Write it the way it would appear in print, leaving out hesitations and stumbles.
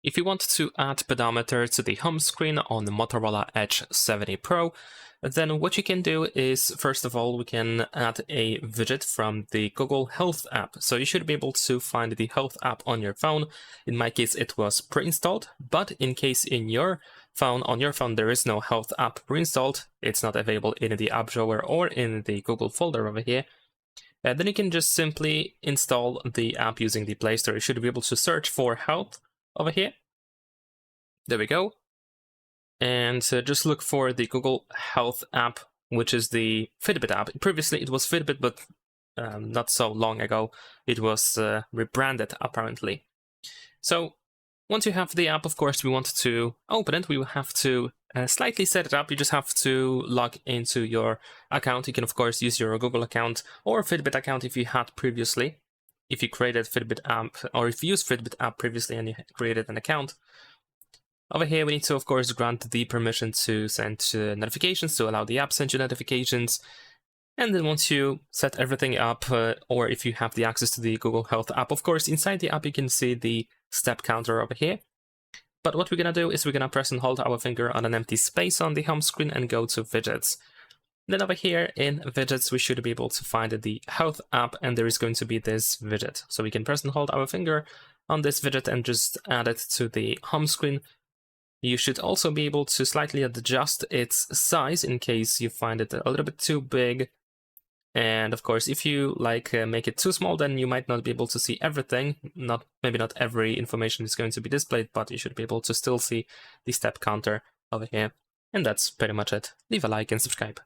If you want to add Pedometer to the home screen on the Motorola Edge 70 Pro, then what you can do is, first of all, we can add a widget from the Google Health app. So you should be able to find the Health app on your phone. In my case, it was pre-installed, but in case on your phone, there is no Health app pre-installed, it's not available in the app drawer or in the Google folder over here, then you can just simply install the app using the Play Store. You should be able to search for Health over here. There we go. And just look for the Google Health app, which is the Fitbit app. Previously it was Fitbit, but not so long ago it was rebranded apparently. So once you have the app, of course, we want to open it. We will have to slightly set it up. You just have to log into your account. You can, of course, use your Google account or Fitbit account if you had previously. If you created Fitbit app, or if you used Fitbit app previously and you created an account. Over here, we need to, of course, grant the permission to send notifications, to allow the app to send you notifications. And then once you set everything up, or if you have the access to the Google Health app, of course, inside the app, you can see the step counter over here. But what we're going to do is we're going to press and hold our finger on an empty space on the home screen and go to widgets. Then over here in widgets, we should be able to find the Health app, and there is going to be this widget. So we can press and hold our finger on this widget and just add it to the home screen. You should also be able to slightly adjust its size in case you find it a little bit too big. And of course, if you make it too small, then you might not be able to see everything. Maybe not every information is going to be displayed, but you should be able to still see the step counter over here. And that's pretty much it. Leave a like and subscribe.